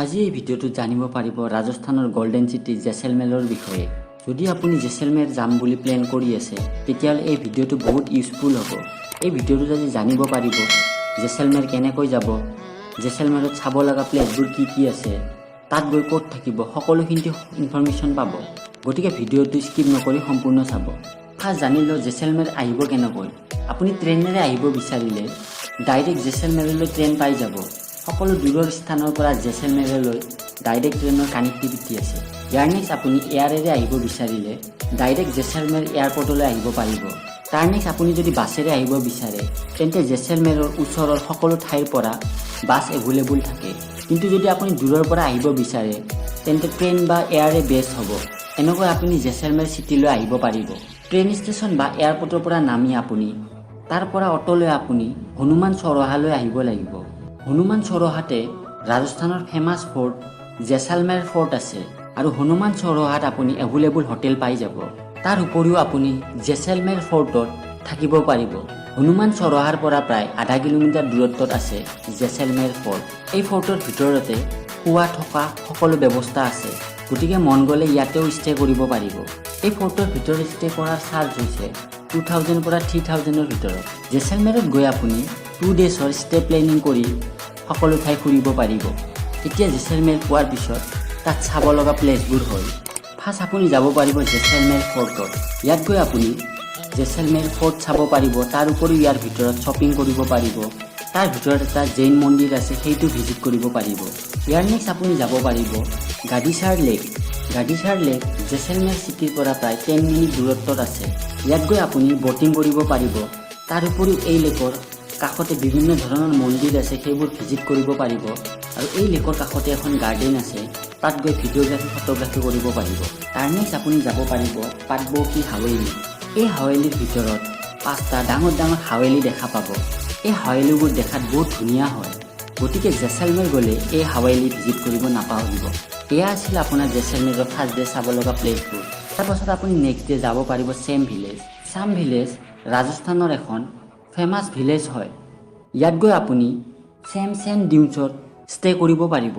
আজি এই ভিডিঅ'টো জানিব পাৰিব ৰাজস্থানৰ গোল্ডেন চিটি জেচলমেৰৰ বিষয়ে। যদি আপুনি জেচলমেৰ যাম বুলি প্লেন কৰি আছে তেতিয়াহ'লে এই ভিডিঅ'টো বহুত ইউজফুল হ'ব। এই ভিডিঅ'টোত আজি জানিব পাৰিব জেচলমেৰ কেনেকৈ যাব, জেচলমেৰত চাব লগা প্লেচবোৰ কি আছে, তাত গৈ ক'ত থাকিব, সকলোখিনি ইনফৰমেশ্যন পাব। গতিকে ভিডিঅ'টো স্কিপ নকৰি সম্পূৰ্ণ চাব। ফাৰ্ষ্ট জানি লওঁ জেচলমেৰ আহিব কেনেকৈ। আপুনি ট্ৰেইনেৰে আহিব বিচাৰিলে ডাইৰেক্ট জেচলমেৰলৈ ট্ৰেইন পাই যাব। সকলো দূৰৰ স্থানৰ পৰা জেচলমেৰলৈ ডাইৰেক্ট ট্ৰেইনৰ কানেক্টিভিটি আছে। ইয়াৰ নেক্সট আপুনি এয়াৰেৰে আহিব বিচাৰিলে ডাইৰেক্ট জেচলমেৰ এয়াৰপৰ্টলৈ আহিব পাৰিব। তাৰ নেক্সট আপুনি যদি বাছেৰে আহিব বিচাৰে তেন্তে জেচলমেৰৰ ওচৰৰ সকলো ঠাইৰ পৰা বাছ এভেইলেবল থাকে। কিন্তু যদি আপুনি দূৰৰ পৰা আহিব বিচাৰে তেন্তে ট্ৰেইন বা এয়াৰে বেষ্ট হ'ব। এনেকৈ আপুনি জেচলমেৰ চিটিলৈ আহিব পাৰিব। ট্ৰেইন ষ্টেচন বা এয়াৰপৰ্টৰ পৰা নামি আপুনি তাৰ পৰা অটোলৈ আপুনি হনুমান চৰহালৈ আহিব লাগিব। হনুমান চৰহাতে ৰাজস্থানৰ ফেমাছ ফৰ্ট জেচালমেৰ ফৰ্ট আছে আৰু হনুমান চৰহাত আপুনি এভেইলেবল হোটেল পাই যাব। তাৰ উপৰিও আপুনি জেচালমেৰ ফৰ্টত থাকিব পাৰিব। হনুমান চৰহাৰ পৰা প্ৰায় আধা কিলোমিটাৰ দূৰত্বত আছে জেচালমেৰ ফৰ্ট। এই ফৰ্টৰ ভিতৰতে খোৱা থকা সকলো ব্যৱস্থা আছে, গতিকে মন গ'লে ইয়াতেও ষ্টে কৰিব পাৰিব। এই ফৰ্টৰ ভিতৰত ষ্টে কৰাৰ চাৰ্জ হৈছে 2000 পৰা 3000ৰ ভিতৰত। জেচালমেৰত গৈ আপুনি 2 ডেজৰ ষ্টে প্লেনিং কৰি সকলো ঠাই ফুৰিব পাৰিব। এতিয়া জেচালমেৰ পোৱাৰ পিছত তাত চাব লগা প্লেচবোৰ হ'ল, ফাৰ্ষ্ট আপুনি যাব পাৰিব জেচালমেৰ ফৰ্টত। ইয়াত গৈ আপুনি জেচালমেৰ ফৰ্ট চাব পাৰিব। তাৰ উপৰিও ইয়াৰ ভিতৰত শ্বপিং কৰিব পাৰিব। তাৰ ভিতৰত এটা জৈন মন্দিৰ আছে, সেইটো ভিজিট কৰিব পাৰিব। ইয়াৰ নেক্সট আপুনি যাব পাৰিব গাদিচাৰ লেক। গাদিচাৰ লেক জেচালমেৰ চিটিৰ পৰা প্ৰায় 10 মিনিট দূৰত্বত আছে। ইয়াত গৈ আপুনি ব'টিং কৰিব পাৰিব। তাৰ উপৰিও এই লেকৰ কাষতে বিভিন্ন ধৰণৰ মন্দিৰ আছে, সেইবোৰ ভিজিট কৰিব পাৰিব। আৰু এই লেকৰ কাষতে এখন গাৰ্ডেন আছে, তাত গৈ ভিডিঅ'গ্ৰাফী ফটোগ্ৰাফী কৰিব পাৰিব। তাৰ নেক্সট আপুনি যাব পাৰিব পাটবৌকি হাৱেলি। এই হাৱেলিৰ ভিতৰত 5টা ডাঙৰ ডাঙৰ হাৱেলি দেখা পাব। এই হাৱেলিবোৰ দেখাত বহুত ধুনীয়া হয়, গতিকে জেচালমেৰ গ'লে এই হাৱেলি ভিজিট কৰিব নাপাহৰিব। এয়া আছিল আপোনাৰ জেচালমেৰৰ ফাৰ্ষ্ট ডে চাব লগা প্লেচবোৰ। তাৰপাছত আপুনি নেক্সট ডে যাব পাৰিব চেম ভিলেজ। চাম ভিলেজ ৰাজস্থানৰ এখন ফেমাছ ভিলেজ হয়। ইয়াত গৈ আপুনি চেম ডিউন্সত ষ্টে কৰিব পাৰিব।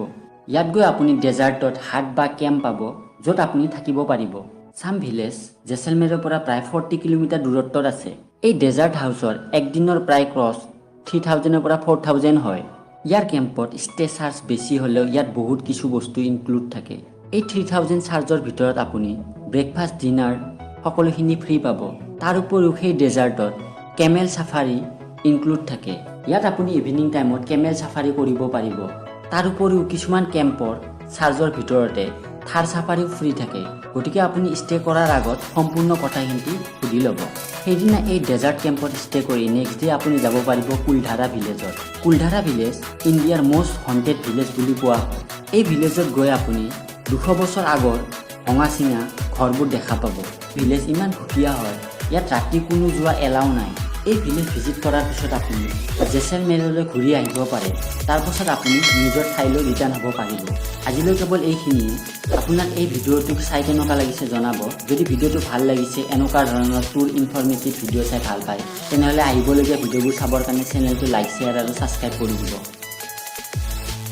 ইয়াত গৈ আপুনি ডেজাৰ্টত হাট বা কেম্প পাব, য'ত আপুনি থাকিব পাৰিব। চাম ভিলেজ জেচালমেৰৰ পৰা প্ৰায় 40 কিলোমিটাৰ দূৰত্বত আছে। এই ডেজাৰ্ট হাউচৰ একদিনৰ প্ৰায় ক্ৰছ 3000 পৰা 4000 হয়। ইয়াৰ কেম্পত ষ্টে চাৰ্জ বেছি হ'লেও ইয়াত বহুত কিছু বস্তু ইনক্লুড থাকে। এই 3000 চাৰ্জৰ ভিতৰত আপুনি ব্ৰেকফাষ্ট ডিনাৰ সকলোখিনি ফ্ৰী পাব। তাৰ উপৰিও সেই ডেজাৰ্টত কেমেল চাফাৰী ইনক্লুড থাকে। ইয়াত আপুনি ইভিনিং টাইমত কেমেল চাফাৰী কৰিব পাৰিব। তাৰ উপৰিও কিছুমান কেম্পৰ চাৰ্জৰ ভিতৰতে থাৰ চাফাৰীও ফ্ৰী থাকে, গতিকে আপুনি ষ্টে কৰাৰ আগত সম্পূৰ্ণ কথাখিনি সুধি ল'ব। সেইদিনা এই ডেজাৰ্ট কেম্পত ষ্টে কৰি নেক্সট ডে আপুনি যাব পাৰিব কুলধাৰা ভিলেজত। কুলধাৰা ভিলেজ ইণ্ডিয়াৰ মষ্ট হণ্টেড ভিলেজ বুলি কোৱা হয়। এই ভিলেজত গৈ আপুনি 200 বছৰ আগৰ ভঙা চিঙা ঘৰবোৰ দেখা পাব। ভিলেজ ইমান ধুনীয়া হয়, ইয়াত ৰাতি কোনো যোৱা এলাও নাই। এই ভিলেজ ভিজিট কৰাৰ পিছত আপুনি জেচালমেৰলৈ ঘূৰি আহিব পাৰে। তাৰপাছত আপুনি নিজৰ ঠাইলৈ ৰিটাৰ্ণ হ'ব পাৰিব। আজিলৈ কেৱল এইখিনিয়ে। আপোনাক এই ভিডিঅ'টোক চাই কেনেকুৱা লাগিছে জনাব। যদি ভিডিঅ'টো ভাল লাগিছে, এনেকুৱা ধৰণৰ টুৰ ইনফৰ্মেটিভ ভিডিঅ' চাই ভাল পায়, তেনেহ'লে আহিবলগীয়া ভিডিঅ'বোৰ চাবৰ কাৰণে চেনেলটো লাইক, শ্বেয়াৰ আৰু ছাবস্ক্ৰাইব কৰি দিব।